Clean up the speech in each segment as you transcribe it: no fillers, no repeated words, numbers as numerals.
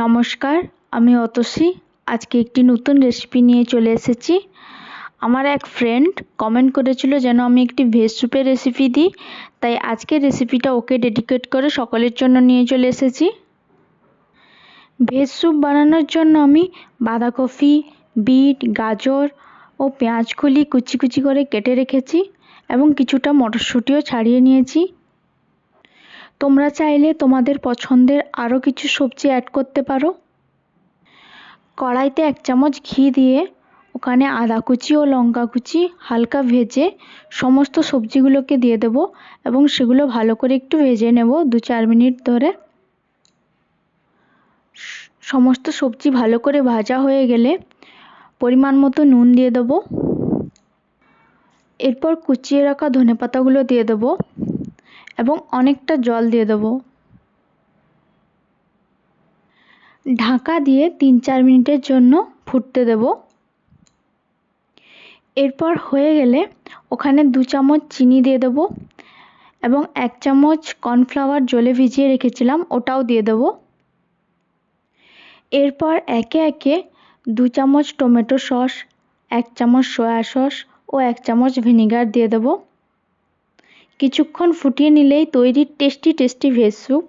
নমস্কার, আমি অতসী। আজকে একটি নতুন রেসিপি নিয়ে চলে এসেছি। আমার এক ফ্রেন্ড কমেন্ট করেছিল যেন আমি একটি ভেজ স্যুপের রেসিপি দিই, তাই আজকের রেসিপিটা ওকে ডেডিকেট করে সকলের জন্য নিয়ে চলে এসেছি। ভেজ স্যুপ বানানোর জন্য আমি বাঁধাকপি, বিট, গাজর ও পেঁয়াজকলি কুচি কুচি করে কেটে রেখেছি এবং কিছুটা মটরশুঁটিও ছাড়িয়ে নিয়েছি। তোমরা চাইলে তোমাদের পছন্দের আরও কিছু সবজি অ্যাড করতে পারো। কড়াইতে 1 চামচ ঘি দিয়ে ওখানে আদা কুচি ও লঙ্কা কুচি হালকা ভেজে সমস্ত সবজিগুলোকে দিয়ে দেব এবং সেগুলো ভালো করে একটু ভেজে নেব 2-4 মিনিট ধরে। সমস্ত সবজি ভালো করে ভাজা হয়ে গেলে পরিমাণ মতো নুন দিয়ে দেব। এরপর কুচিয়ে রাখা ধনেপাতাগুলো দিয়ে দেব এবং অনেকটা জল দিয়ে দেব। ঢাকা দিয়ে 3-4 মিনিটের জন্য ফুটতে দেব। এরপর হয়ে গেলে ওখানে 2 চামচ চিনি দিয়ে দেব এবং 1 চামচ কর্নফ্লাওয়ার জলে ভিজিয়ে রেখেছিলাম ওটাও দিয়ে দেব। এরপর একে একে 2 চামচ টমেটো সস, 1 চামচ সয়া সস ও 1 চামচ ভিনেগার দিয়ে দেব। কিছুক্ষণ ফুটিয়ে নিলেই তৈরি টেস্টি ভেজ স্যুপ।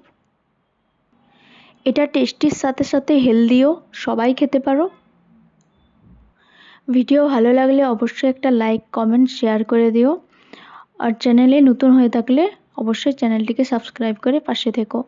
এটা টেস্টির সাথে সাথে হেলদিও, সবাই খেতে পারো। ভিডিও ভালো লাগলে অবশ্যই একটা লাইক, কমেন্ট, শেয়ার করে দিও। আর চ্যানেলে নতুন হয়ে থাকলে অবশ্যই চ্যানেলটিকে সাবস্ক্রাইব করে পাশে থেকো।